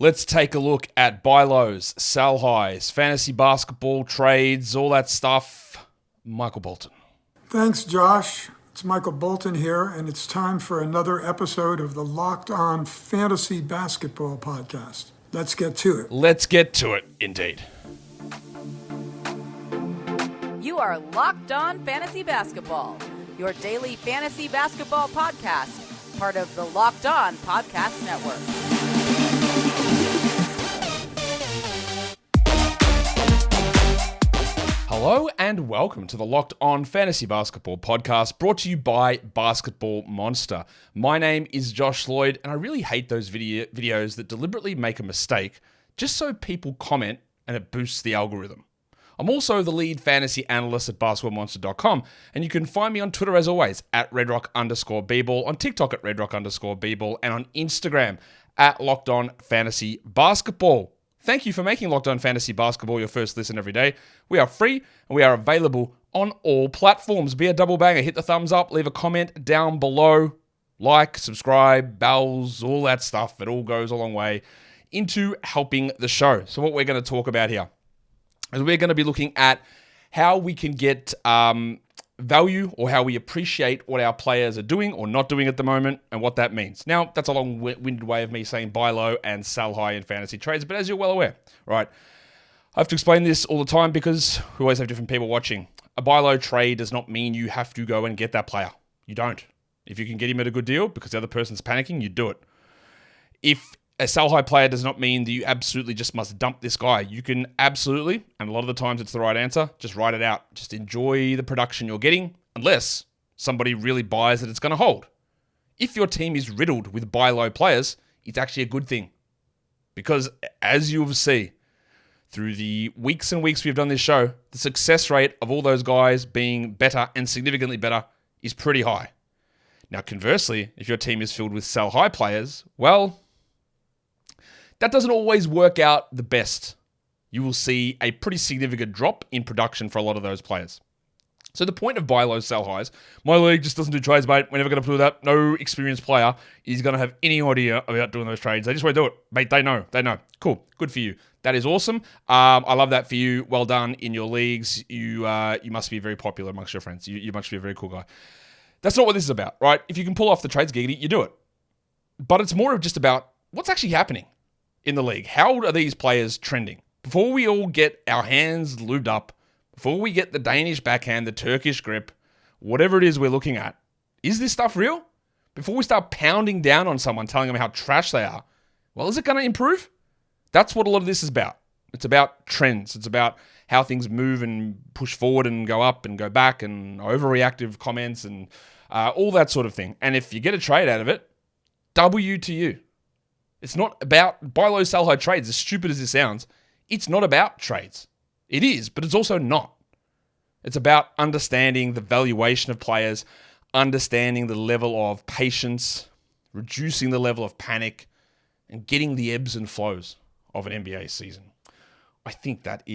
Let's take a look at buy lows, sell highs, fantasy basketball trades, all that stuff. Michael Bolton. Thanks, Josh. It's Michael Bolton here, and it's time for another episode of the Locked On Fantasy Basketball Podcast. Let's get to it. Let's get to it, indeed. You are Locked On Fantasy Basketball, your daily fantasy basketball podcast, part of the Locked On Podcast Network. Hello and welcome to the Locked On Fantasy Basketball Podcast, brought to you by Basketball Monster. My name is Josh Lloyd, and I really hate those videos that deliberately make a mistake just so people comment and it boosts the algorithm. I'm also the lead fantasy analyst at basketballmonster.com, and you can find me on Twitter as always at redrock_bball, on TikTok at redrock_bball, and on Instagram at Locked On Fantasy Basketball. Thank you for making Locked On Fantasy Basketball your first listen every day. We are free and we are available on all platforms. Be a double banger. Hit the thumbs up. Leave a comment down below. Like, subscribe, bells, all that stuff. It all goes a long way into helping the show. So what we're going to talk about here is we're going to be looking at how we can get value or how we appreciate what our players are doing or not doing at the moment and what that means. Now, that's a long-winded way of me saying buy low and sell high in fantasy trades, but as you're well aware, right? I have to explain this all the time because we always have different people watching. A buy low trade does not mean you have to go and get that player. You don't. If you can get him at a good deal because the other person's panicking, you do it. If a sell high player does not mean that you absolutely just must dump this guy. You can absolutely, and a lot of the times it's the right answer, just write it out. Just enjoy the production you're getting, unless somebody really buys that it's going to hold. If your team is riddled with buy low players, it's actually a good thing. Because as you'll see, through the weeks and weeks we've done this show, the success rate of all those guys being better and significantly better is pretty high. Now, conversely, if your team is filled with sell high players, well, that doesn't always work out the best. You will see a pretty significant drop in production for a lot of those players. So the point of buy low, sell highs, my league just doesn't do trades, mate. We're never going to do that. No experienced player is going to have any idea about doing those trades. They just won't do it. Mate, they know. Cool. Good for you. That is awesome. I love that for you. Well done in your leagues. You must be very popular amongst your friends. You must be a very cool guy. That's not what this is about, right? If you can pull off the trades giggity, you do it. But it's more of just about what's actually happening in the league. How are these players trending? Before we all get our hands lubed up, before we get the Danish backhand, the Turkish grip, whatever it is we're looking at, is this stuff real? Before we start pounding down on someone, telling them how trash they are, well, is it going to improve? That's what a lot of this is about. It's about trends. It's about how things move and push forward and go up and go back and overreactive comments and all that sort of thing. And if you get a trade out of it, W to you. It's not about buy low, sell high trades. As stupid as this sounds, it's not about trades. It is, but it's also not. It's about understanding the valuation of players, understanding the level of patience, reducing the level of panic, and getting the ebbs and flows of an NBA season. I think that's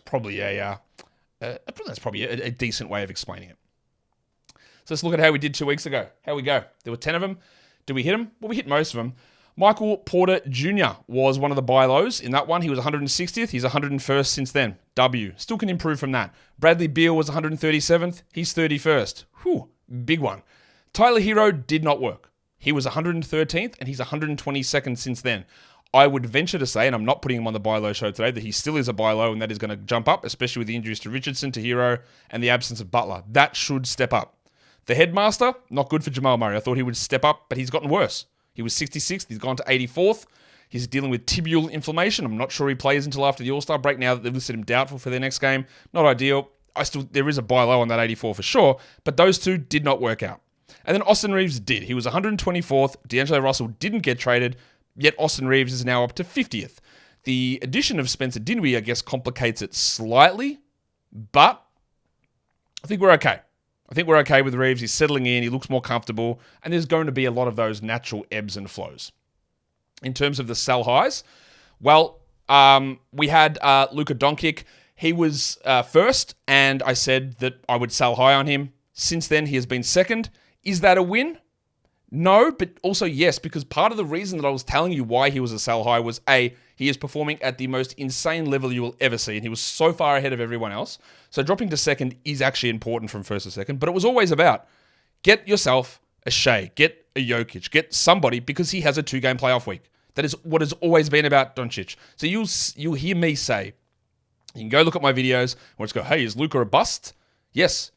probably a decent way of explaining it. So let's look at how we did 2 weeks ago. How we go? There were 10 of them. Did we hit them? Well, we hit most of them. Michael Porter Jr. was one of the buy lows in that one. He was 160th. He's 101st since then. W. Still can improve from that. Bradley Beal was 137th. He's 31st. Whew, big one. Tyler Hero did not work. He was 113th, and he's 122nd since then. I would venture to say, and I'm not putting him on the buy low show today, that he still is a buy low, and that is going to jump up, especially with the injuries to Richardson, to Hero, and the absence of Butler. That should step up. The headmaster, not good for Jamal Murray. I thought he would step up, but he's gotten worse. He was 66th. He's gone to 84th. He's dealing with tibial inflammation. I'm not sure he plays until after the All-Star break now that they've listed him doubtful for their next game. Not ideal. There is a buy low on that 84 for sure, but those two did not work out. And then Austin Reeves did. He was 124th. D'Angelo Russell didn't get traded, yet Austin Reeves is now up to 50th. The addition of Spencer Dinwiddie, I guess, complicates it slightly, but I think we're okay. I think we're okay with Reeves. He's settling in. He looks more comfortable. And there's going to be a lot of those natural ebbs and flows. In terms of the sell highs, well, we had Luka Doncic. He was first, and I said that I would sell high on him. Since then, he has been second. Is that a win? No, but also yes, because part of the reason that I was telling you why he was a sell high was A, he is performing at the most insane level you will ever see, and he was so far ahead of everyone else. So dropping to second is actually important from first to second, but it was always about get yourself a Shea, get a Jokic, get somebody, because he has a 2-game playoff week. That is what has always been about Doncic. So you'll hear me say, you can go look at my videos, or just go, hey, is Luka a bust? Yes.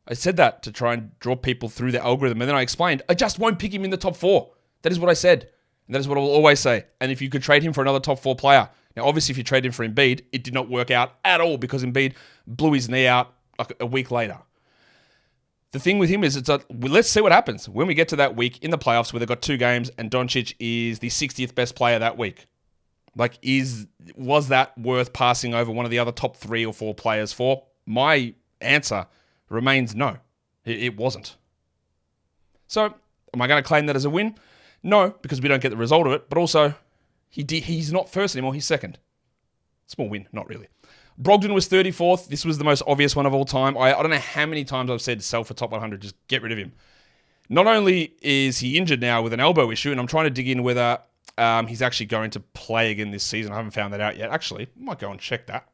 I said that to try and draw people through the algorithm. And then I explained, I just won't pick him in the top 4. That is what I said. And that is what I will always say. And if you could trade him for another top 4 player. Now, obviously, if you trade him for Embiid, it did not work out at all because Embiid blew his knee out like a week later. The thing with him is, let's see what happens when we get to that week in the playoffs where they've got 2 games and Doncic is the 60th best player that week. Like, was that worth passing over one of the other top 3 or 4 players for? My answer remains no. It wasn't. So, am I going to claim that as a win? No, because we don't get the result of it. But also, he's not first anymore. He's second. Small win, not really. Brogdon was 34th. This was the most obvious one of all time. I don't know how many times I've said sell for top 100. Just get rid of him. Not only is he injured now with an elbow issue, and I'm trying to dig in whether he's actually going to play again this season. I haven't found that out yet. Actually, I might go and check that.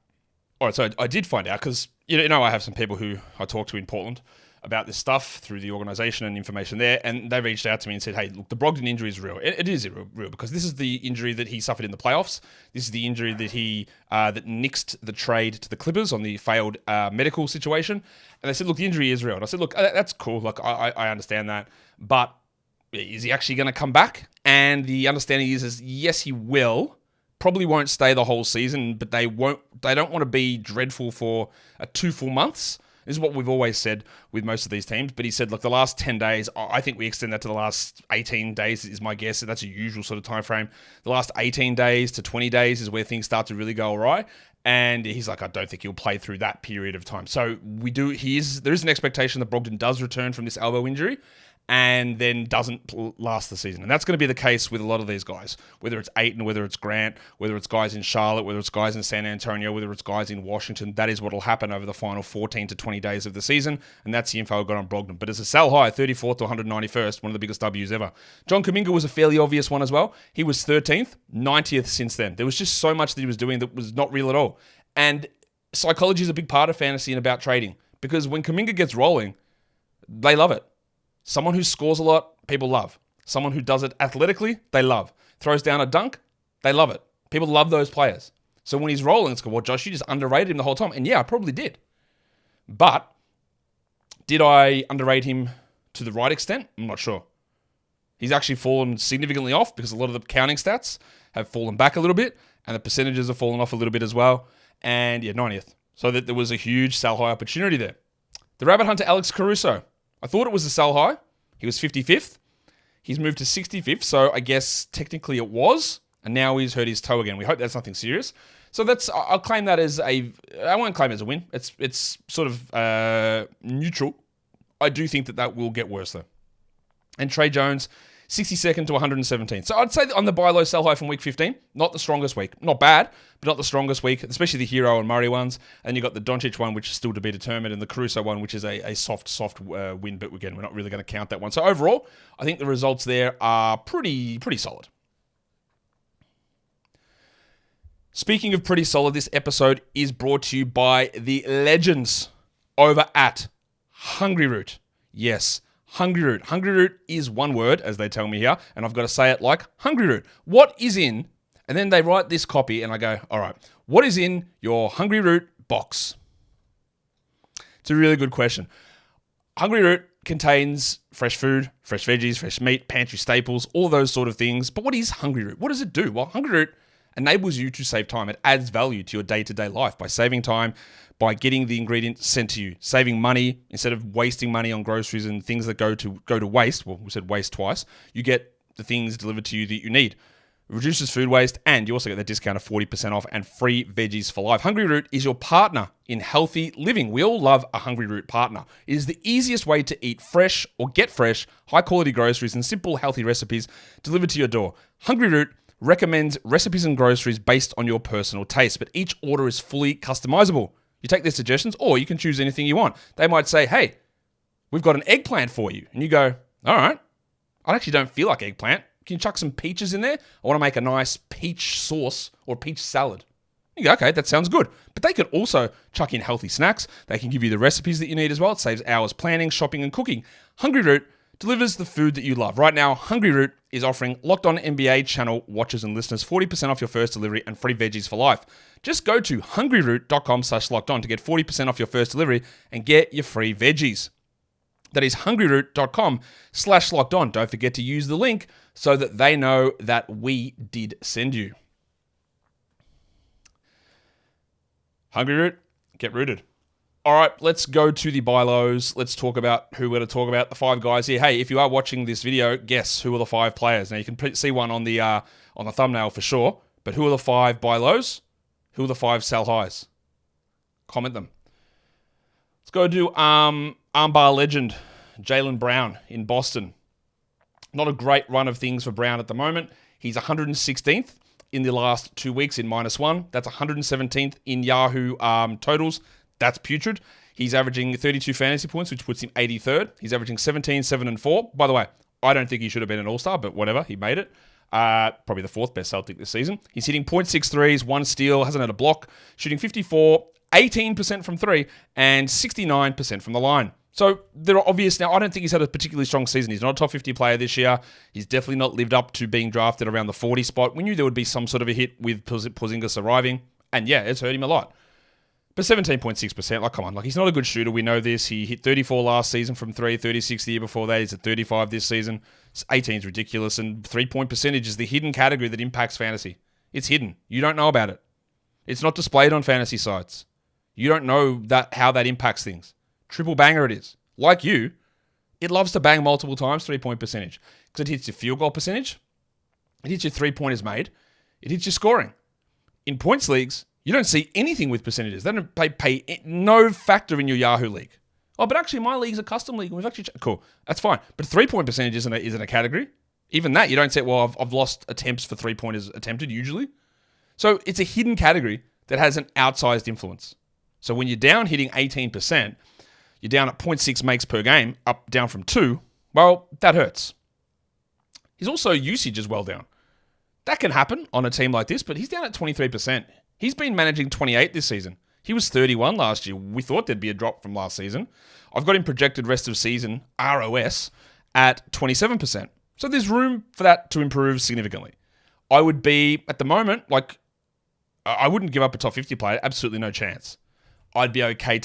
All right, so I did find out because, you know, I have some people who I talk to in Portland about this stuff through the organization and information there, and they reached out to me and said, hey, look, the Brogdon injury is real. It is real because this is the injury that he suffered in the playoffs. This is the injury that that nixed the trade to the Clippers on the failed medical situation. And they said, look, the injury is real. And I said, look, that's cool. Like, I understand that. But is he actually going to come back? And the understanding is yes, he will. Probably won't stay the whole season, but they don't want to be dreadful for 2 full months. This is what we've always said with most of these teams. But he said, look, the last 10 days, I think we extend that to the last 18 days is my guess. That's a usual sort of time frame. The last 18 days to 20 days is where things start to really go all right. And he's like, I don't think he'll play through that period of time. So there is an expectation that Brogdon does return from this elbow injury and then doesn't last the season. And that's going to be the case with a lot of these guys, whether it's Ayton, whether it's Grant, whether it's guys in Charlotte, whether it's guys in San Antonio, whether it's guys in Washington. That is what will happen over the final 14 to 20 days of the season, and that's the info I got on Brogdon. But as a sell high, 34th to 191st, one of the biggest W's ever. John Kuminga was a fairly obvious one as well. He was 13th, 90th since then. There was just so much that he was doing that was not real at all. And psychology is a big part of fantasy and about trading, because when Kuminga gets rolling, they love it. Someone who scores a lot, people love. Someone who does it athletically, they love. Throws down a dunk, they love it. People love those players. So when he's rolling, it's like, well, Josh, you just underrated him the whole time. And yeah, I probably did. But did I underrate him to the right extent? I'm not sure. He's actually fallen significantly off because a lot of the counting stats have fallen back a little bit and the percentages have fallen off a little bit as well. And yeah, 90th. So that there was a huge sell high opportunity there. The rabbit hunter, Alex Caruso. I thought it was a sell high. He was 55th. He's moved to 65th, so I guess technically it was, and now he's hurt his toe again. We hope that's nothing serious. So I'll claim that as I won't claim it as a win. It's sort of neutral. I do think that will get worse though. And Trey Jones, 62nd to 117th. So I'd say on the buy low, sell high from week 15, not the strongest week. Not bad, but not the strongest week, especially the Hero and Murray ones. And you got the Doncic one, which is still to be determined, and the Caruso one, which is a soft win, but again, we're not really going to count that one. So overall, I think the results there are pretty solid. Speaking of pretty solid, this episode is brought to you by the legends over at Hungry Root. Yes, Hungry Root. Hungry Root is one word, as they tell me here, and I've got to say it like Hungry Root. What is in, and then they write this copy, and I go, all right, what is in your Hungry Root box? It's a really good question. Hungry Root contains fresh food, fresh veggies, fresh meat, pantry staples, all those sort of things. But what is Hungry Root? What does it do? Well, Hungry Root enables you to save time. It adds value to your day-to-day life by saving time, by getting the ingredients sent to you, saving money instead of wasting money on groceries and things that go to waste. Well, we said waste twice. You get the things delivered to you that you need. It reduces food waste, and you also get that discount of 40% off and free veggies for life. Hungry Root is your partner in healthy living. We all love a Hungry Root partner. It is the easiest way to eat fresh or get fresh, high-quality groceries and simple, healthy recipes delivered to your door. Hungry Root recommends recipes and groceries based on your personal taste, but each order is fully customizable. You take their suggestions, or you can choose anything you want. They might say, hey, we've got an eggplant for you. And you go, all right, I actually don't feel like eggplant. Can you chuck some peaches in there? I want to make a nice peach sauce or peach salad. You go, okay, that sounds good. But they could also chuck in healthy snacks. They can give you the recipes that you need as well. It saves hours planning, shopping, and cooking. Hungry Root delivers the food that you love. Right now, Hungry Root is offering Locked On NBA channel watchers and listeners 40% off your first delivery and free veggies for life. Just go to hungryroot.com/lockedon to get 40% off your first delivery and get your free veggies. That is hungryroot.com/lockedon. Don't forget to use the link so that they know that we did send you. Hungry Root, get rooted. All right, let's go to the buy lows. Let's talk about who we're going to talk about. The 5 guys here. Hey, if you are watching this video, guess who are the 5 players. Now you can see one on the thumbnail for sure. But who are the 5 buy lows? Who are the 5 sell highs? Comment them. Let's go to armbar legend Jaylen Brown in Boston. Not a great run of things for Brown at the moment. He's 116th in the last 2 weeks in -1. That's 117th in Yahoo totals. That's putrid. He's averaging 32 fantasy points, which puts him 83rd. He's averaging 17, 7, and 4. By the way, I don't think he should have been an all-star, but whatever. He made it. Probably the 4th best Celtic this season. He's hitting .6 threes, 1 steal, hasn't had a block, shooting 54, 18% from 3, and 69% from the line. So there are obvious. Now, I don't think he's had a particularly strong season. He's not a top 50 player this year. He's definitely not lived up to being drafted around the 40 spot. We knew there would be some sort of a hit with Porzingis arriving. And yeah, it's hurt him a lot. But 17.6%, like, come on. Like, he's not a good shooter. We know this. He hit 34 last season from 3, 36 the year before that. He's at 35 this season. 18 is ridiculous. And 3-point percentage is the hidden category that impacts fantasy. It's hidden. You don't know about it. It's not displayed on fantasy sites. You don't know how that impacts things. Triple banger it is. Like you, it loves to bang multiple times, 3-point percentage. Because it hits your field goal percentage. It hits your 3-pointers made. It hits your scoring. In points leagues, you don't see anything with percentages. They don't pay no factor in your Yahoo league. Oh, but actually my league's a custom league. And we've actually cool. That's fine. But 3-point percentage isn't a category. Even that, you don't say, well, I've lost attempts for 3-pointers attempted usually. So it's a hidden category that has an outsized influence. So when you're down hitting 18%, you're down at 0.6 makes per game, down from 2, well, that hurts. He's also usage as well down. That can happen on a team like this, but he's down at 23%. He's been managing 28 this season. He was 31 last year. We thought there'd be a drop from last season. I've got him projected rest of season, ROS, at 27%. So there's room for that to improve significantly. I would be, at the moment, I wouldn't give up a top 50 player. Absolutely no chance. I'd be okay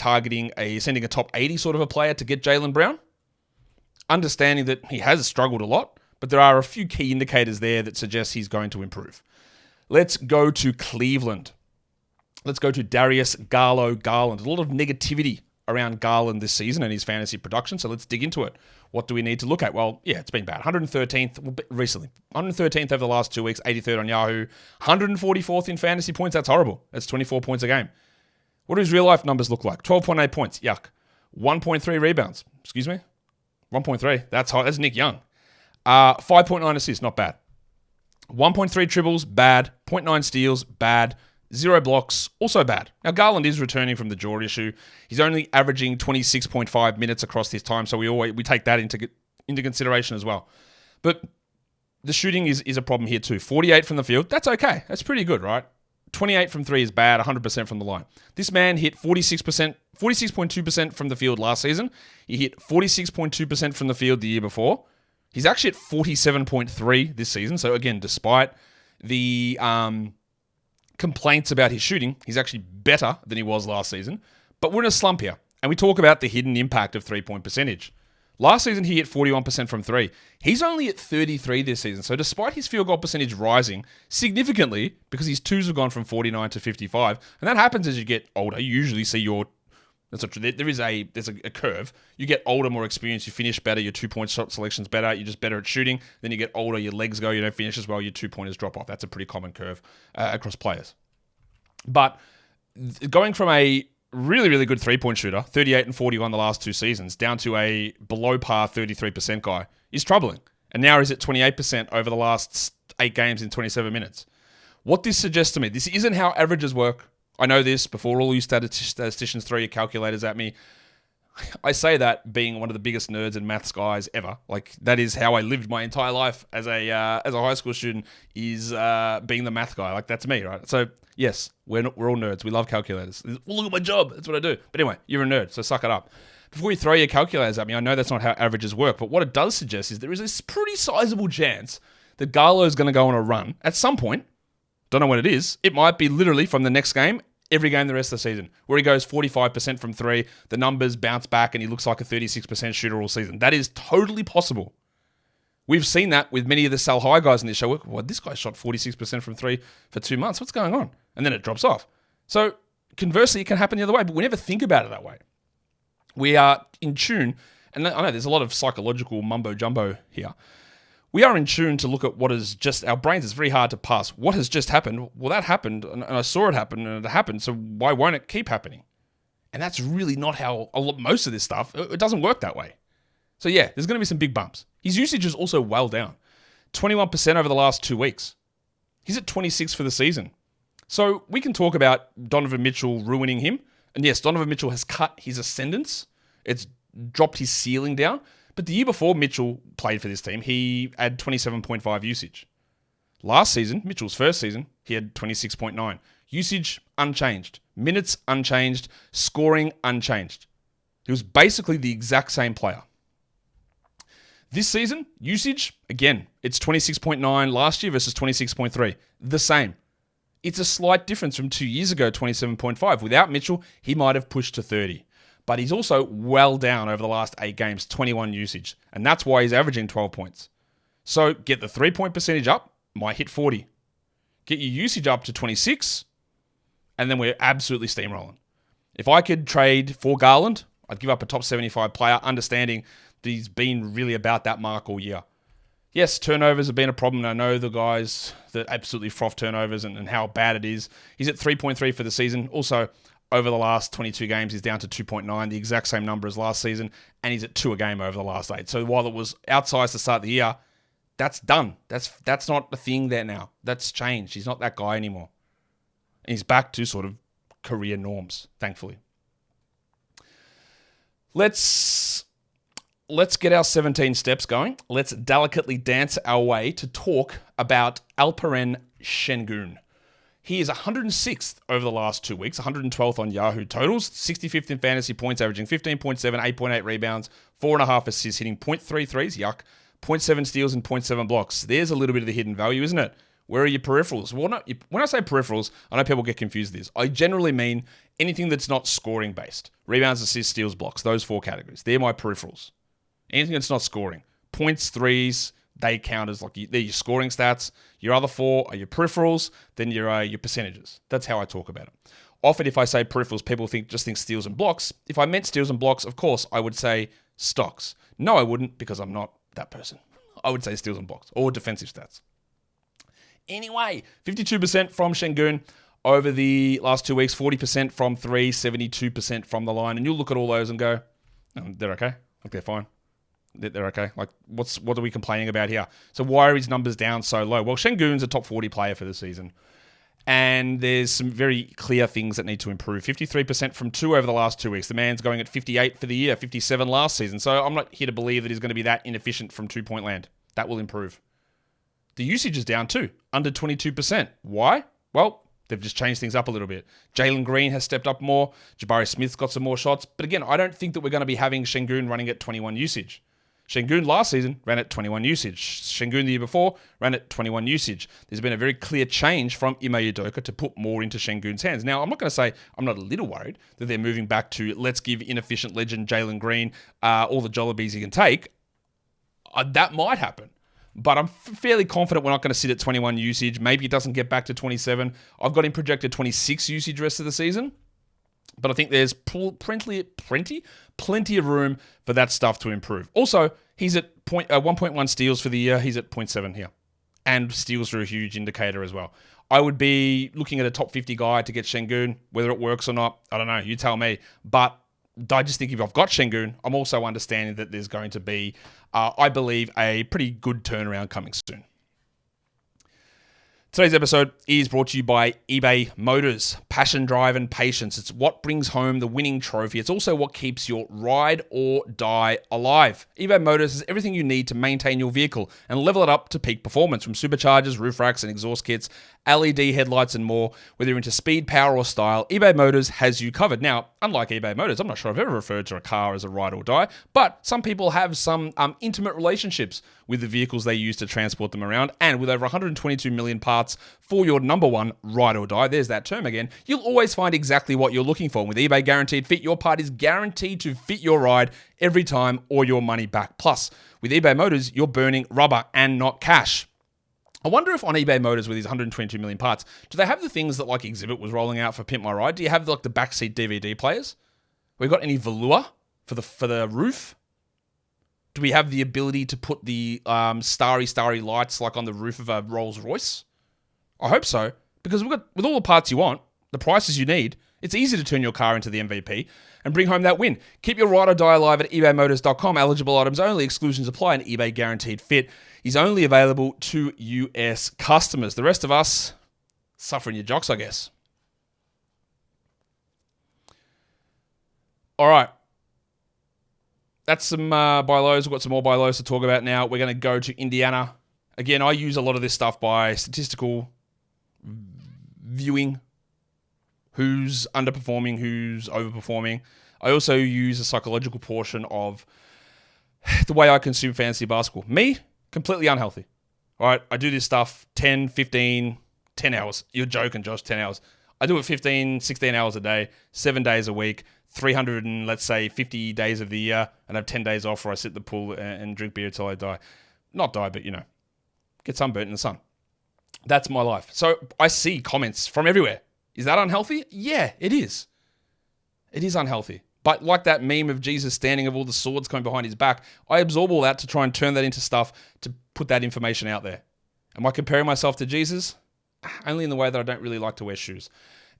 sending a top 80 sort of a player to get Jaylen Brown. Understanding that he has struggled a lot, but there are a few key indicators there that suggest he's going to improve. Let's go to Cleveland. Let's go to Darius Garland. A lot of negativity around Garland this season and his fantasy production, so let's dig into it. What do we need to look at? Well, yeah, it's been bad. 113th recently. 113th over the last 2 weeks, 83rd on Yahoo. 144th in fantasy points. That's horrible. That's 24 points a game. What do his real-life numbers look like? 12.8 points. Yuck. 1.3 rebounds. Excuse me? 1.3. That's high. That's Nick Young. 5.9 assists. Not bad. 1.3 triples. Bad. 0.9 steals. Bad. 0 blocks. Also bad. Now, Garland is returning from the jaw issue. He's only averaging 26.5 minutes across this time, so we take that into consideration as well. But the shooting is a problem here too. 48 from the field. That's okay. That's pretty good, right? 28 from 3 is bad, 100% from the line. This man hit 46.2% from the field last season. He hit 46.2% from the field the year before. He's actually at 47.3 this season. So again, despite the complaints about his shooting, he's actually better than he was last season. But we're in a slump here. And we talk about the hidden impact of 3-point percentage. Last season, he hit 41% from 3. He's only at 33 this season. So despite his field goal percentage rising significantly, because his 2s have gone from 49 to 55, and that happens as you get older. You usually see there's a curve. You get older, more experienced, you finish better, your 2-point shot selection's better, you're just better at shooting. Then you get older, your legs go, you don't finish as well, your 2-pointers drop off. That's a pretty common curve across players. But going from a really, really good 3-point shooter, 38 and 41 the last 2 seasons, down to a below par 33% guy is troubling. And now he's at 28% over the last 8 games in 27 minutes. What this suggests to me, this isn't how averages work. I know this before all you statisticians throw your calculators at me. I say that being one of the biggest nerds and maths guys ever. Like, that is how I lived my entire life as a high school student, is being the math guy. Like, that's me, right? So, yes, we're all nerds. We love calculators. Look at my job. That's what I do. But anyway, you're a nerd, so suck it up. Before you throw your calculators at me, I know that's not how averages work, but what it does suggest is there is a pretty sizable chance that Garlo's going to go on a run at some point. Don't know when it is. It might be literally from the next game, every game the rest of the season, where he goes 45% from three, the numbers bounce back, and he looks like a 36% shooter all season. That is totally possible. We've seen that with many of the sell high guys in this show. Well, this guy shot 46% from three for 2 months. What's going on? And then it drops off. So conversely, it can happen the other way, but we never think about it that way. We are in tune, and I know there's a lot of psychological mumbo jumbo here. We are in tune to look at what is just, our brains, it's very hard to pass. What has just happened? Well, that happened, and I saw it happen, and it happened, so why won't it keep happening? And that's really not how most of this stuff, it doesn't work that way. So yeah, there's going to be some big bumps. His usage is also well down. 21% over the last 2 weeks. He's at 26 for the season. So we can talk about Donovan Mitchell ruining him. And yes, Donovan Mitchell has cut his ascendance. It's dropped his ceiling down. But the year before Mitchell played for this team, he had 27.5 usage. Last season, Mitchell's first season, he had 26.9. Usage unchanged. Minutes unchanged. Scoring unchanged. He was basically the exact same player. This season, usage, again, it's 26.9 last year versus 26.3. The same. It's a slight difference from 2 years ago, 27.5. Without Mitchell, he might have pushed to 30. But he's also well down over the last 8 games, 21 usage. And that's why he's averaging 12 points. So get the 3-point percentage up, might hit 40. Get your usage up to 26, and then we're absolutely steamrolling. If I could trade for Garland, I'd give up a top 75 player, understanding that he's been really about that mark all year. Yes, turnovers have been a problem. I know the guys that absolutely froth turnovers and how bad it is. He's at 3.3 for the season. Also, over the last 22 games, he's down to 2.9, the exact same number as last season, and he's at 2 a game over the last 8. So while it was outsized to start the year, that's done. That's not a thing there now. That's changed. He's not that guy anymore. And he's back to sort of career norms, thankfully. Let's get our 17 steps going. Let's delicately dance our way to talk about Alperen Şengün. He is 106th over the last 2 weeks, 112th on Yahoo totals, 65th in fantasy points, averaging 15.7, 8.8 rebounds, 4.5 assists, hitting 0.3 threes, yuck, 0.7 steals and 0.7 blocks. There's a little bit of the hidden value, isn't it? Where are your peripherals? Well, when I say peripherals, I know people get confused with this. I generally mean anything that's not scoring based. Rebounds, assists, steals, blocks. Those 4 categories. They're my peripherals. Anything that's not scoring. Points, threes, they count as like they're your scoring stats. Your other 4 are your peripherals, then your percentages. That's how I talk about it. Often if I say peripherals, people just think steals and blocks. If I meant steals and blocks, of course, I would say stocks. No, I wouldn't, because I'm not that person. I would say steals and blocks or defensive stats. Anyway, 52% from Şengün over the last 2 weeks, 40% from 3, 72% from the line. And you'll look at all those and go, oh, they're okay. Like, they're fine. They're okay. Like, what are we complaining about here? So why are his numbers down so low? Well, Şengün's a top 40 player for the season. And there's some very clear things that need to improve. 53% from 2 over the last 2 weeks. The man's going at 58 for the year, 57 last season. So I'm not here to believe that he's going to be that inefficient from 2-point land. That will improve. The usage is down too, under 22%. Why? Well, they've just changed things up a little bit. Jalen Green has stepped up more. Jabari Smith's got some more shots. But again, I don't think that we're going to be having Şengün running at 21 usage. Şengün last season ran at 21 usage. Şengün the year before ran at 21 usage. There's been a very clear change from Ime Udoka to put more into Şengün's hands. Now, I'm not going to say I'm not a little worried that they're moving back to let's give inefficient legend Jalen Green all the jollibees he can take. That might happen. But I'm fairly confident we're not going to sit at 21 usage. Maybe it doesn't get back to 27. I've got him projected 26 usage rest of the season. But I think there's plenty of room for that stuff to improve. Also, he's at 1.1 steals for the year. He's at 0.7 here. And steals are a huge indicator as well. I would be looking at a top 50 guy to get Şengün. Whether it works or not, I don't know. You tell me. But I just think if I've got Şengün, I'm also understanding that there's going to be, I believe, a pretty good turnaround coming soon. Today's episode is brought to you by eBay Motors. passion, drive, and patience. It's what brings home the winning trophy. It's also what keeps your ride or die alive. eBay Motors has everything you need to maintain your vehicle and level it up to peak performance, from superchargers, roof racks, and exhaust kits, LED headlights, and more. Whether you're into speed, power, or style, eBay Motors has you covered. Now, unlike eBay Motors, I'm not sure I've ever referred to a car as a ride or die, but some people have some intimate relationships with the vehicles they use to transport them around, and with over 122 million parts for your number one ride or die, there's that term again, you'll always find exactly what you're looking for. And with eBay Guaranteed Fit, your part is guaranteed to fit your ride every time or your money back. Plus, with eBay Motors, you're burning rubber and not cash. I wonder if on eBay Motors with these 122 million parts, do they have the things that like Exhibit was rolling out for Pimp My Ride? Do you have like the backseat DVD players? We got any velour for the roof? Do we have the ability to put the starry lights like on the roof of a Rolls Royce? I hope so, because with all the parts you want, the prices you need, it's easy to turn your car into the MVP and bring home that win. Keep your ride or die alive at ebaymotors.com. Eligible items only. Exclusions apply, and eBay Guaranteed Fit is only available to US customers. The rest of us, suffering your jocks, I guess. All right. That's some buy lows. We've got some more buy lows to talk about now. We're going to go to Indiana. Again, I use a lot of this stuff by statistical viewing. Who's underperforming, who's overperforming. I also use a psychological portion of the way I consume fantasy basketball. Me, completely unhealthy. All right, I do this stuff 10, 15, 10 hours. You're joking, Josh, 10 hours. I do it 15, 16 hours a day, 7 days a week, 300 and let's say 50 days of the year, and I have 10 days off where I sit in the pool and drink beer till I die. Not die, but get sunburnt in the sun. That's my life. So I see comments from everywhere. Is that unhealthy? Yeah, it is. It is unhealthy. But like that meme of Jesus standing with all the swords coming behind his back, I absorb all that to try and turn that into stuff to put that information out there. Am I comparing myself to Jesus? Only in the way that I don't really like to wear shoes.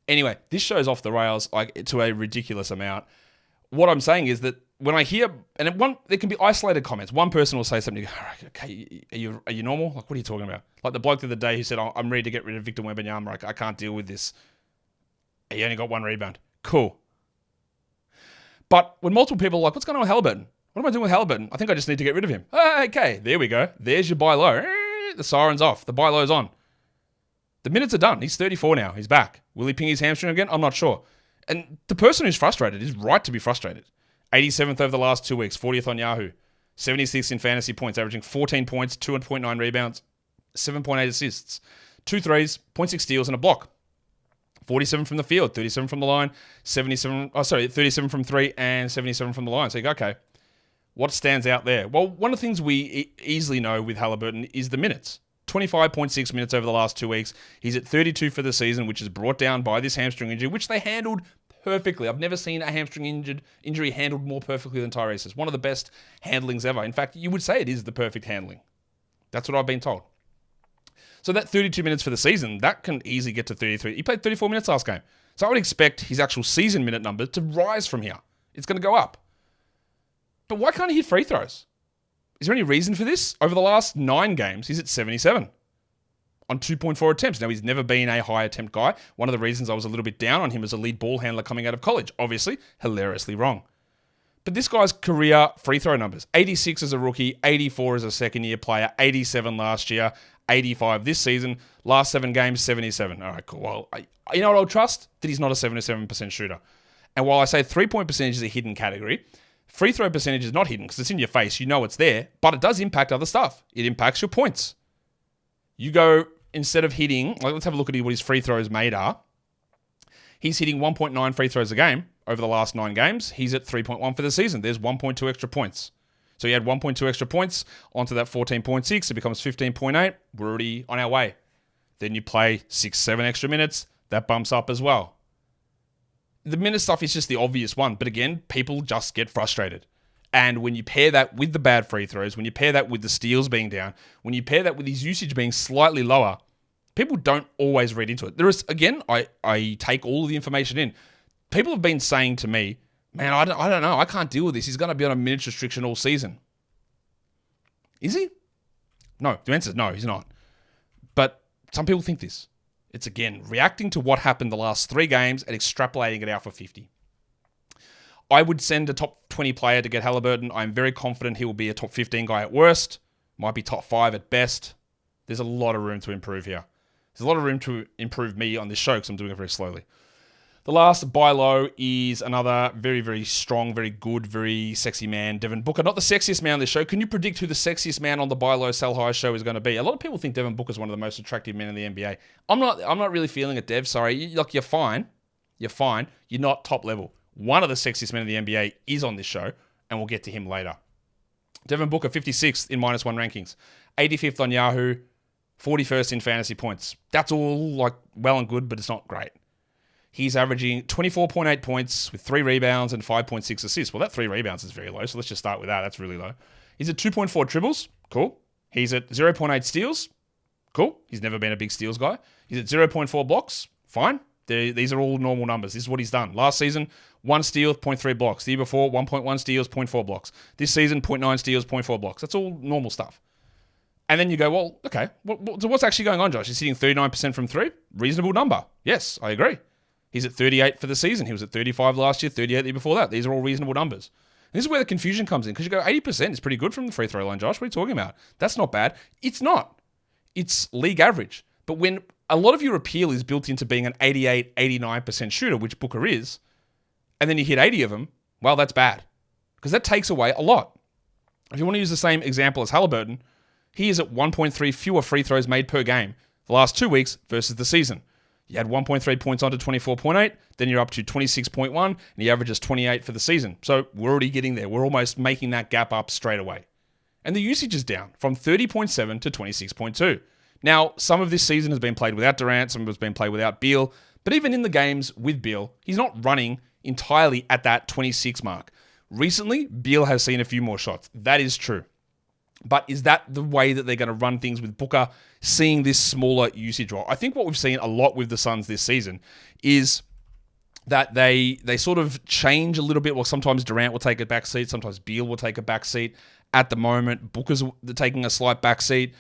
Anyway, this show's off the rails to a ridiculous amount. What I'm saying is that when I hear, and there can be isolated comments. One person will say something, okay, are you normal? Like, what are you talking about? Like the bloke the other day who said, I'm ready to get rid of Victor Wembanyama. I can't deal with this. He only got one rebound. Cool. But when multiple people are like, what's going on with Halliburton? What am I doing with Halliburton? I think I just need to get rid of him. Okay, there we go. There's your buy low. The siren's off. The buy low's on. The minutes are done. He's 34 now. He's back. Will he ping his hamstring again? I'm not sure. And the person who's frustrated is right to be frustrated. 87th over the last 2 weeks, 40th on Yahoo, 76th in fantasy points, averaging 14 points, 2.9 rebounds, 7.8 assists, 2 threes, 0.6 steals, and a block. 47 from the field, 37 from the line, 37 from 3, and 77 from the line. So you go, okay, what stands out there? Well, one of the things we easily know with Halliburton is the minutes. 25.6 minutes over the last 2 weeks. He's at 32 for the season, which is brought down by this hamstring injury, which they handled perfectly. I've never seen a hamstring injury handled more perfectly than Tyrese's. One of the best handlings ever. In fact, you would say it is the perfect handling. That's what I've been told. So that 32 minutes for the season, that can easily get to 33. He played 34 minutes last game. So I would expect his actual season minute number to rise from here. It's going to go up. But why can't he hit free throws? Is there any reason for this? Over the last 9 games, he's at 77 on 2.4 attempts. Now, he's never been a high attempt guy. One of the reasons I was a little bit down on him as a lead ball handler coming out of college. Obviously, hilariously wrong. But this guy's career free throw numbers, 86 as a rookie, 84 as a second-year player, 87 last year, 85 this season, last 7 games, 77. All right, cool. Well, you know what I'll trust? That he's not a 77% shooter. And while I say three-point percentage is a hidden category, free throw percentage is not hidden because it's in your face. You know it's there, but it does impact other stuff. It impacts your points. You go, instead of hitting, let's have a look at what his free throws made are. He's hitting 1.9 free throws a game over the last 9 games. He's at 3.1 for the season. There's 1.2 extra points. So you add 1.2 extra points onto that 14.6. It becomes 15.8. We're already on our way. Then you play 6-7 extra minutes. That bumps up as well. The minute stuff is just the obvious one. But again, people just get frustrated. And when you pair that with the bad free throws, when you pair that with the steals being down, when you pair that with his usage being slightly lower, people don't always read into it. There is, again, I take all of the information in. People have been saying to me, man, I don't know. I can't deal with this. He's going to be on a minutes restriction all season. Is he? No. The answer is no, he's not. But some people think this. It's, again, reacting to what happened the last 3 games and extrapolating it out for 50. I would send a top 20 player to get Halliburton. I'm very confident he will be a top 15 guy at worst. Might be top 5 at best. There's a lot of room to improve here. There's a lot of room to improve me on this show because I'm doing it very slowly. The last buy low is another very, very strong, very good, very sexy man, Devin Booker. Not the sexiest man on this show. Can you predict who the sexiest man on the buy low, sell high show is going to be? A lot of people think Devin Booker is one of the most attractive men in the NBA. I'm not really feeling it, Dev. Sorry. You're fine. You're fine. You're not top level. One of the sexiest men in the NBA is on this show, and we'll get to him later. Devin Booker, 56th in -1 rankings. 85th on Yahoo. 41st in fantasy points. That's all well and good, but it's not great. He's averaging 24.8 points with 3 rebounds and 5.6 assists. Well, that 3 rebounds is very low, so let's just start with that. That's really low. He's at 2.4 dribbles. Cool. He's at 0.8 steals. Cool. He's never been a big steals guy. He's at 0.4 blocks. Fine. These are all normal numbers. This is what he's done. Last season, 1 steal, 0.3 blocks. The year before, 1.1 steals, 0.4 blocks. This season, 0.9 steals, 0.4 blocks. That's all normal stuff. And then you go, well, okay, so what's actually going on, Josh? He's hitting 39% from 3. Reasonable number. Yes, I agree. He's at 38 for the season. He was at 35 last year, 38 the year before that. These are all reasonable numbers. And this is where the confusion comes in because you go, 80% is pretty good from the free throw line, Josh. What are you talking about? That's not bad. It's not. It's league average. But when a lot of your appeal is built into being an 88, 89% shooter, which Booker is, and then you hit 80 of them, well, that's bad. Because that takes away a lot. If you want to use the same example as Halliburton, he is at 1.3 fewer free throws made per game the last 2 weeks versus the season. You had 1.3 points onto 24.8, then you're up to 26.1, and he averages 28 for the season. So we're already getting there. We're almost making that gap up straight away. And the usage is down from 30.7 to 26.2. Now, some of this season has been played without Durant, some of it's been played without Beal, but even in the games with Beal, he's not running entirely at that 26 mark. Recently, Beal has seen a few more shots. That is true. But is that the way that they're going to run things with Booker, seeing this smaller usage role? I think what we've seen a lot with the Suns this season is that they sort of change a little bit. Well, sometimes Durant will take a back seat. Sometimes Beal will take a back seat. At the moment, Booker's taking a slight back seat.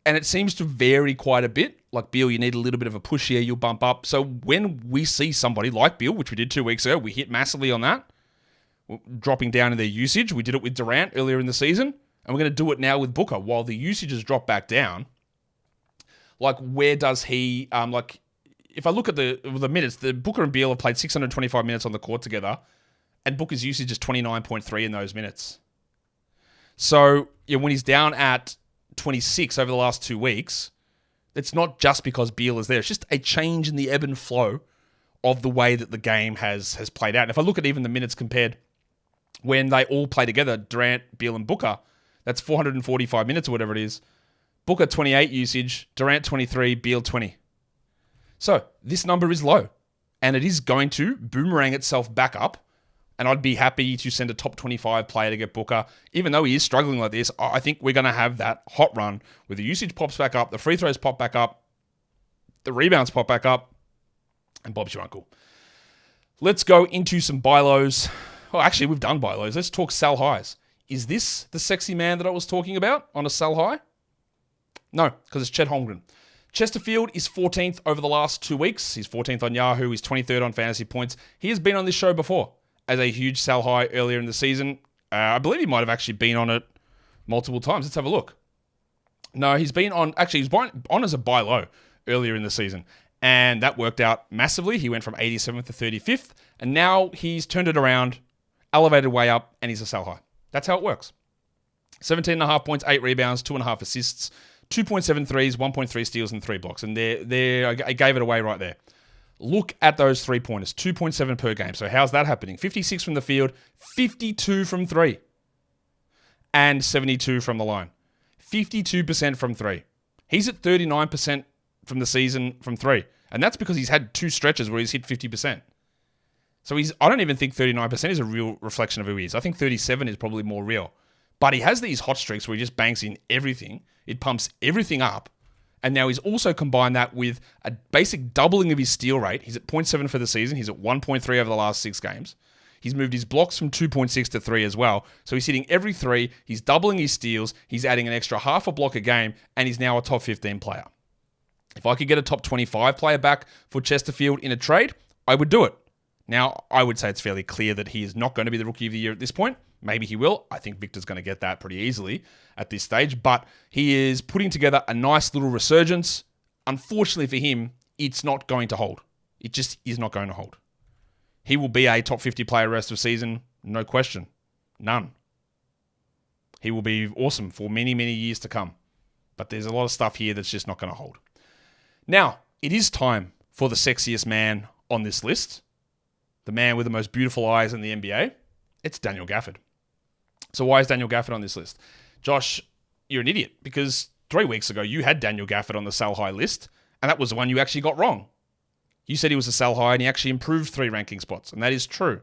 And it seems to vary quite a bit. Like Beal, you need a little bit of a push here. You'll bump up. So when we see somebody like Beal, which we did 2 weeks ago, we hit massively on that, dropping down in their usage. We did it with Durant earlier in the season. And we're going to do it now with Booker. While the usage has dropped back down, where does he, if I look at the minutes, the Booker and Beal have played 625 minutes on the court together, and Booker's usage is 29.3 in those minutes. So when he's down at 26 over the last 2 weeks, it's not just because Beal is there. It's just a change in the ebb and flow of the way that the game has played out. And if I look at even the minutes compared when they all play together, Durant, Beal, and Booker, that's 445 minutes or whatever it is. Booker 28 usage, Durant 23, Beal 20. So this number is low, and it is going to boomerang itself back up. And I'd be happy to send a top 25 player to get Booker. Even though he is struggling like this, I think we're going to have that hot run where the usage pops back up, the free throws pop back up, the rebounds pop back up, and Bob's your uncle. Let's go into some buy lows. Well, actually, we've done buy lows. Let's talk sell highs. Is this the sexy man that I was talking about on a sell high? No, because it's Chet Holmgren. Chesterfield is 14th over the last 2 weeks. He's 14th on Yahoo. He's 23rd on fantasy points. He has been on this show before as a huge sell high earlier in the season. I believe he might have actually been on it multiple times. Let's have a look. No, he's been on, actually, he's on as a buy low earlier in the season. And that worked out massively. He went from 87th to 35th. And now he's turned it around, elevated way up, and he's a sell high. That's how it works. 17.5 points, 8 rebounds, 2.5 assists, 2.7 threes, 1.3 steals, and 3 blocks. And I gave it away right there. Look at those 3-pointers, 2.7 per game. So how's that happening? 56 from the field, 52 from 3, and 72 from the line. 52% from 3. He's at 39% from the season from 3. And that's because he's had 2 stretches where he's hit 50%. So I don't even think 39% is a real reflection of who he is. I think 37 is probably more real. But he has these hot streaks where he just banks in everything. It pumps everything up. And now he's also combined that with a basic doubling of his steal rate. He's at 0.7 for the season. He's at 1.3 over the last 6 games. He's moved his blocks from 2.6 to 3 as well. So he's hitting every 3. He's doubling his steals. He's adding an extra half a block a game. And he's now a top 15 player. If I could get a top 25 player back for Chesterfield in a trade, I would do it. Now, I would say it's fairly clear that he is not going to be the Rookie of the Year at this point. Maybe he will. I think Victor's going to get that pretty easily at this stage. But he is putting together a nice little resurgence. Unfortunately for him, it's not going to hold. It just is not going to hold. He will be a top 50 player rest of season, no question. None. He will be awesome for many, many years to come. But there's a lot of stuff here that's just not going to hold. Now, it is time for the sexiest man on this list. The man with the most beautiful eyes in the NBA. It's Daniel Gafford. So why is Daniel Gafford on this list? Josh, you're an idiot because 3 weeks ago you had Daniel Gafford on the sell high list, and that was the one you actually got wrong. You said he was a sell high and he actually improved 3 ranking spots, and that is true.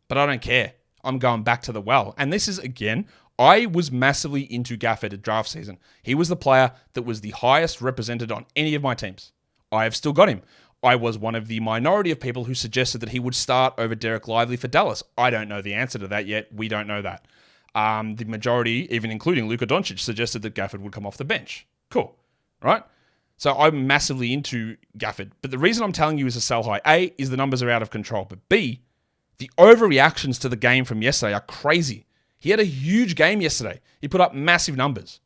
But I don't care. I'm going back to the well. And this is, again, I was massively into Gafford at draft season. He was the player that was the highest represented on any of my teams. I have still got him. I was one of the minority of people who suggested that he would start over Derek Lively for Dallas. I don't know the answer to that yet. We don't know that. The majority, even including Luka Doncic, suggested that Gafford would come off the bench. Cool. Right? So I'm massively into Gafford. But the reason I'm telling you is a sell high, A, is the numbers are out of control. But B, the overreactions to the game from yesterday are crazy. He had a huge game yesterday. He put up massive numbers.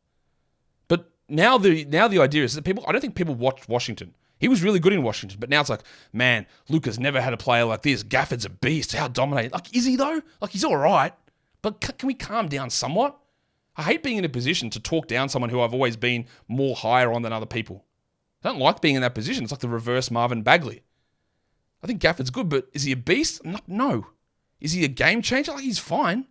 But now the idea is that I don't think people watched Washington. He was really good in Washington, but now it's like, man, Luka's never had a player like this. Gafford's a beast. How dominating. Like, is he though? Like, he's all right. But can we calm down somewhat? I hate being in a position to talk down someone who I've always been more higher on than other people. I don't like being in that position. It's like the reverse Marvin Bagley. I think Gafford's good, but is he a beast? No. Is he a game changer? Like, he's fine.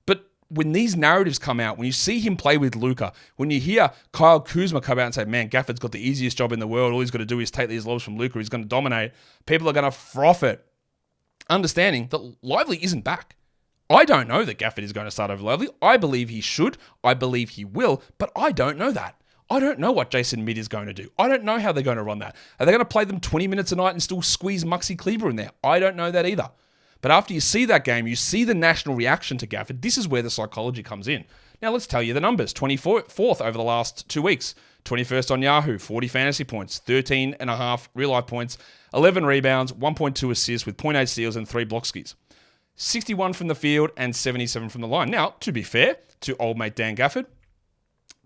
But when these narratives come out, when you see him play with Luka, when you hear Kyle Kuzma come out and say, man, Gafford's got the easiest job in the world, all he's got to do is take these lobs from Luka, he's going to dominate, people are going to froth it. Understanding that Lively isn't back. I don't know that Gafford is going to start over Lively. I believe he should. I believe he will. But I don't know that. I don't know what Jason Kidd is going to do. I don't know how they're going to run that. Are they going to play them 20 minutes a night and still squeeze Muxie Kleber in there? I don't know that either. But after you see that game, you see the national reaction to Gafford. This is where the psychology comes in. Now let's tell you the numbers. 24th over the last 2 weeks. 21st on Yahoo, 40 fantasy points, 13.5 real-life points, 11 rebounds, 1.2 assists with 0.8 steals and 3 block skis. 61 from the field and 77 from the line. Now, to be fair to old mate Dan Gafford,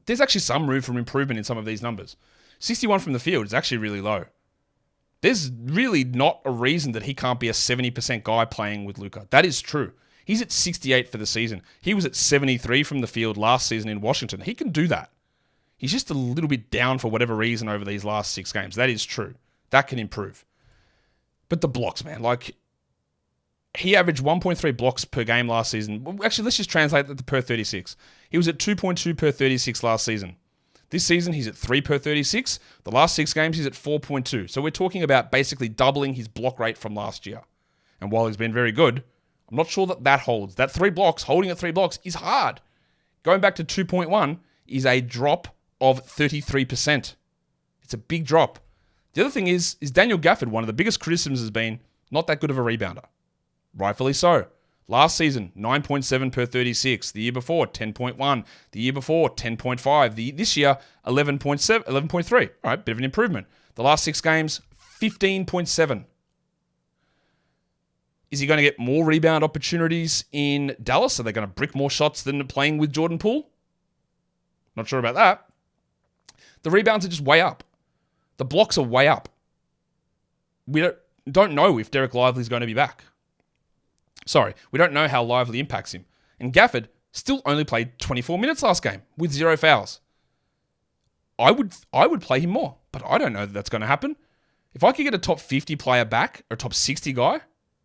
there's actually some room for improvement in some of these numbers. 61 from the field is actually really low. There's really not a reason that he can't be a 70% guy playing with Luka. That is true. He's at 68 for the season. He was at 73 from the field last season in Washington. He can do that. He's just a little bit down for whatever reason over these last 6 games. That is true. That can improve. But the blocks, man, like, he averaged 1.3 blocks per game last season. Actually, let's just translate that to per 36. He was at 2.2 per 36 last season. This season, he's at 3 per 36. The last 6 games, he's at 4.2. So we're talking about basically doubling his block rate from last year. And while he's been very good, I'm not sure that holds. That 3 blocks, holding at 3 blocks is hard. Going back to 2.1 is a drop of 33%. It's a big drop. The other thing is Daniel Gafford, one of the biggest criticisms has been not that good of a rebounder. Rightfully so. Last season, 9.7 per 36. The year before, 10.1. The year before, 10.5. This year, 11.3. All right, bit of an improvement. The last 6 games, 15.7. Is he going to get more rebound opportunities in Dallas? Are they going to brick more shots than playing with Jordan Poole? Not sure about that. The rebounds are just way up. The blocks are way up. We don't know if Derek Lively's going to be back. Sorry, we don't know how Lively impacts him. And Gafford still only played 24 minutes last game with 0 fouls. I would play him more, but I don't know that that's going to happen. If I could get a top 50 player back, or a top 60 guy,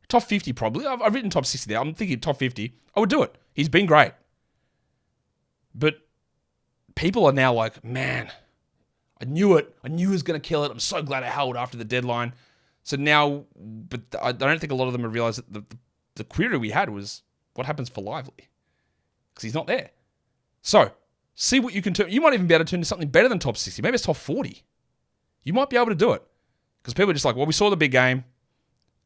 top 50 probably, I've written top 60 there, I'm thinking top 50, I would do it. He's been great. But people are now like, man, I knew it. I knew he was going to kill it. I'm so glad I held after the deadline. So now, but I don't think a lot of them have realized that the query we had was, what happens for Lively? Because he's not there. So, see what you can turn. You might even be able to turn to something better than top 60. Maybe it's top 40. You might be able to do it. Because people are just like, well, we saw the big game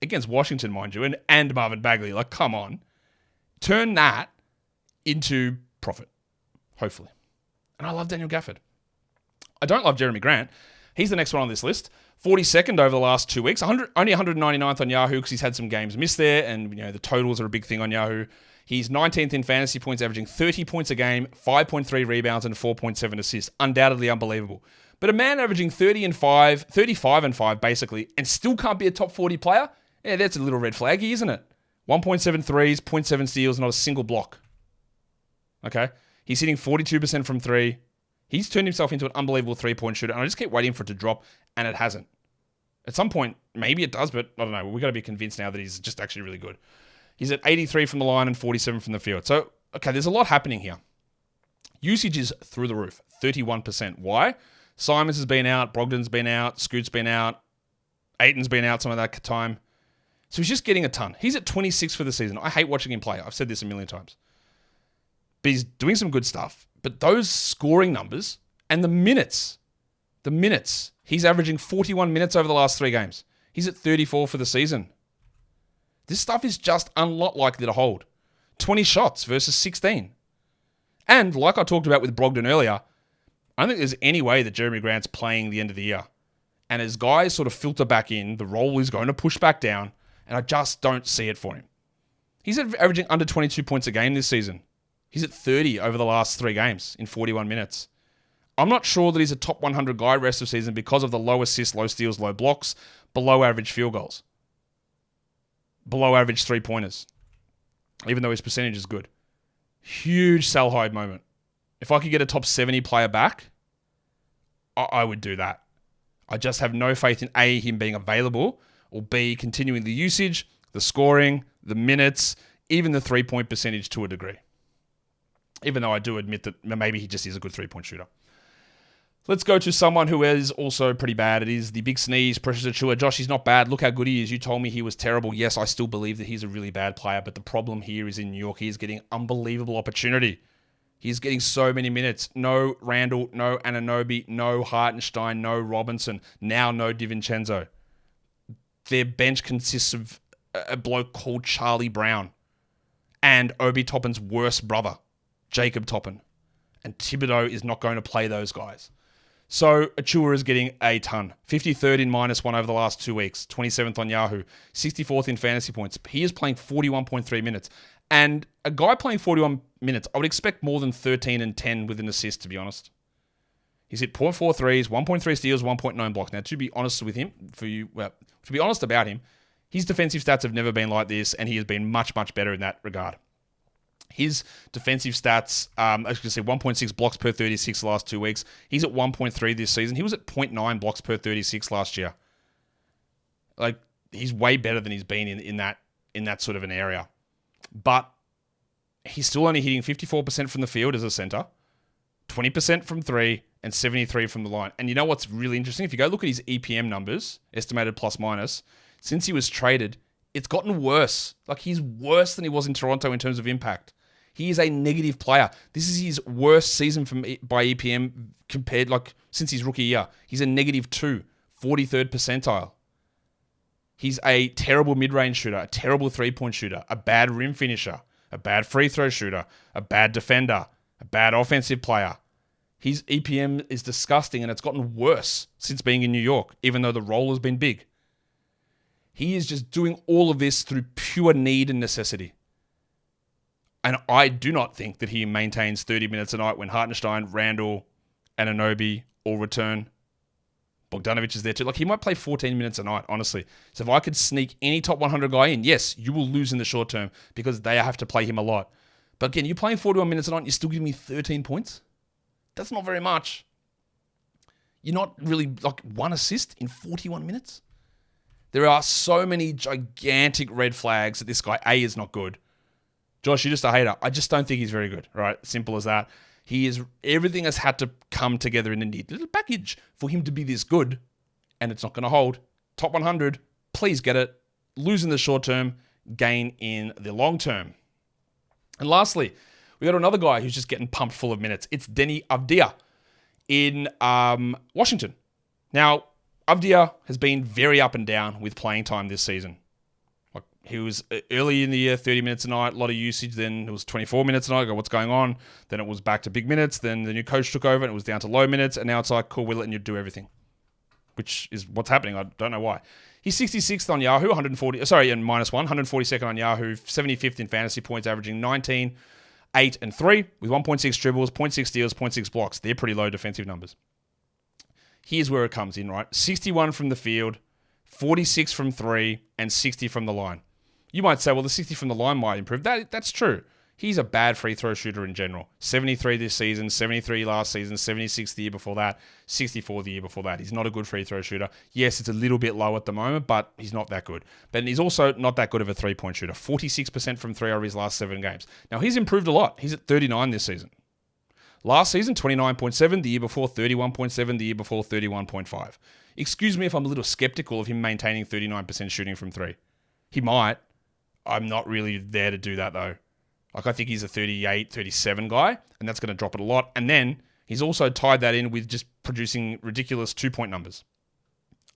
against Washington, mind you, and Marvin Bagley. Like, come on. Turn that into profit, hopefully. And I love Daniel Gafford. I don't love Jeremy Grant. He's the next one on this list. 42nd over the last 2 weeks. Only 199th on Yahoo because he's had some games missed there, and the totals are a big thing on Yahoo. He's 19th in fantasy points, averaging 30 points a game, 5.3 rebounds, and 4.7 assists. Undoubtedly unbelievable. But a man averaging 35 and 5 basically, and still can't be a top 40 player? Yeah, that's a little red flaggy, isn't it? 1.7 threes, 0.7 steals, not a single block. Okay? He's hitting 42% from 3. He's turned himself into an unbelievable 3-point shooter, and I just keep waiting for it to drop, and it hasn't. At some point, maybe it does, but I don't know. We've got to be convinced now that he's just actually really good. He's at 83 from the line and 47 from the field. So, okay, there's a lot happening here. Usage is through the roof, 31%. Why? Simons has been out, Brogdon's been out, Scoot's been out, Ayton's been out some of that time. So he's just getting a ton. He's at 26 for the season. I hate watching him play. I've said this a million times. But he's doing some good stuff. But those scoring numbers and the minutes, he's averaging 41 minutes over the last 3 games. He's at 34 for the season. This stuff is just a lot likely to hold. 20 shots versus 16. And like I talked about with Brogdon earlier, I don't think there's any way that Jeremy Grant's playing the end of the year. And as guys sort of filter back in, the role is going to push back down, and I just don't see it for him. He's averaging under 22 points a game this season. He's at 30 over the last 3 games in 41 minutes. I'm not sure that he's a top 100 guy rest of season because of the low assists, low steals, low blocks, below average field goals, below average 3-pointers, even though his percentage is good. Huge sell high moment. If I could get a top 70 player back, I would do that. I just have no faith in A, him being available, or B, continuing the usage, the scoring, the minutes, even the 3-point percentage to a degree. Even though I do admit that maybe he just is a good 3-point shooter. Let's go to someone who is also pretty bad. It is the big sneeze, Precious Achiuwa. Josh, he's not bad. Look how good he is. You told me he was terrible. Yes, I still believe that he's a really bad player, but the problem here is in New York, he is getting unbelievable opportunity. He's getting so many minutes. No Randall, no Anunoby, no Hartenstein, no Robinson, now no DiVincenzo. Their bench consists of a bloke called Charlie Brown and Obi Toppin's worst brother, Jacob Toppin. And Thibodeau is not going to play those guys. So Achiuwa is getting a ton. 53rd in -1 over the last 2 weeks. 27th on Yahoo. 64th in fantasy points. He is playing 41.3 minutes. And a guy playing 41 minutes, I would expect more than 13 and 10 with an assist, to be honest. He's hit 0.4 threes, 1.3 steals, 1.9 blocks. Now, to be honest with him, to be honest about him, his defensive stats have never been like this, and he has been much, much better in that regard. His defensive stats, as you can see, 1.6 blocks per 36 the last 2 weeks. He's at 1.3 this season. He was at 0.9 blocks per 36 last year. Like, he's way better than he's been in that sort of an area. But he's still only hitting 54% from the field as a center, 20% from 3, and 73% from the line. And you know what's really interesting? If you go look at his EPM numbers, estimated plus minus, since he was traded, it's gotten worse. Like, he's worse than he was in Toronto in terms of impact. He is a negative player. This is his worst season by EPM compared, since his rookie year. He's a -2, 43rd percentile. He's a terrible mid-range shooter, a terrible 3-point shooter, a bad rim finisher, a bad free throw shooter, a bad defender, a bad offensive player. His EPM is disgusting, and it's gotten worse since being in New York, even though the role has been big. He is just doing all of this through pure need and necessity. And I do not think that he maintains 30 minutes a night when Hartenstein, Randall, and Anunoby all return. Bogdanovic is there too. He might play 14 minutes a night, honestly. So if I could sneak any top 100 guy in, yes, you will lose in the short term because they have to play him a lot. But again, you're playing 41 minutes a night and you're still giving me 13 points? That's not very much. You're not really, 1 assist in 41 minutes? There are so many gigantic red flags that this guy, A, is not good. Josh, you're just a hater. I just don't think he's very good, right? Simple as that. Everything has had to come together in a neat little package for him to be this good, and it's not going to hold. Top 100, please get it. Lose in the short term, gain in the long term. And lastly, we got another guy who's just getting pumped full of minutes. It's Deni Avdija in Washington. Now, Avdija has been very up and down with playing time this season. He was early in the year, 30 minutes a night, a lot of usage. Then it was 24 minutes a night. I go, what's going on? Then it was back to big minutes. Then the new coach took over and it was down to low minutes. And now it's like, cool, we're letting you do everything. which is what's happening. I don't know why. He's 66th on Yahoo, and -1, 142nd on Yahoo, 75th in fantasy points, averaging 19, 8, and 3, with 1.6 dribbles, 0.6 steals, 0.6 blocks. They're pretty low defensive numbers. Here's where it comes in, right? 61 from the field, 46 from 3, and 60 from the line. You might say, well, the 60 from the line might improve. That's true. He's a bad free throw shooter in general. 73 this season, 73 last season, 76 the year before that, 64 the year before that. He's not a good free throw shooter. Yes, it's a little bit low at the moment, but he's not that good. But he's also not that good of a three-point shooter. 46% from 3 over his last 7 games. Now, he's improved a lot. He's at 39 this season. Last season, 29.7. The year before, 31.7. The year before, 31.5. Excuse me if I'm a little skeptical of him maintaining 39% shooting from 3. He might. I'm not really there to do that, though. Like, I think he's a 38, 37 guy, and that's going to drop it a lot. And then he's also tied that in with just producing ridiculous 2-point numbers.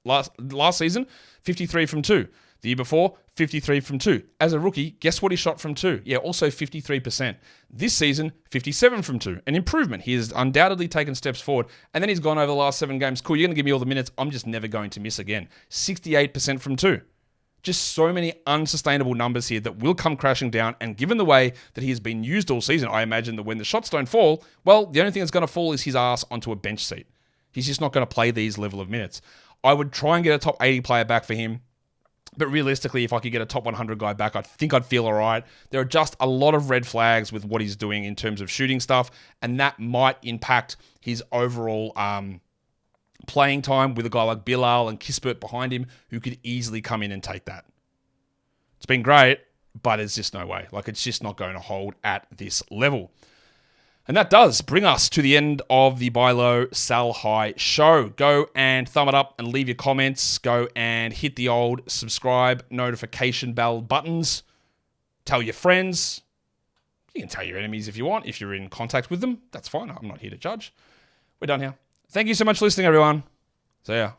Last season, 53 from 2. The year before, 53 from 2. As a rookie, guess what he shot from 2? Yeah, also 53%. This season, 57 from 2. An improvement. He has undoubtedly taken steps forward. And then he's gone over the last 7 games. Cool, you're going to give me all the minutes. I'm just never going to miss again. 68% from 2. Just so many unsustainable numbers here that will come crashing down. And given the way that he has been used all season, I imagine that when the shots don't fall, well, the only thing that's going to fall is his ass onto a bench seat. He's just not going to play these level of minutes. I would try and get a top 80 player back for him. But realistically, if I could get a top 100 guy back, I think I'd feel all right. There are just a lot of red flags with what he's doing in terms of shooting stuff. And that might impact his overall playing time with a guy like Bilal and Kispert behind him who could easily come in and take that. It's been great, but there's just no way. Like, it's just not going to hold at this level. And that does bring us to the end of the Buy Low, Sell High show. Go and thumb it up and leave your comments. Go and hit the old subscribe notification bell buttons. Tell your friends. You can tell your enemies if you want. If you're in contact with them, that's fine. I'm not here to judge. We're done here. Thank you so much for listening, everyone. See ya.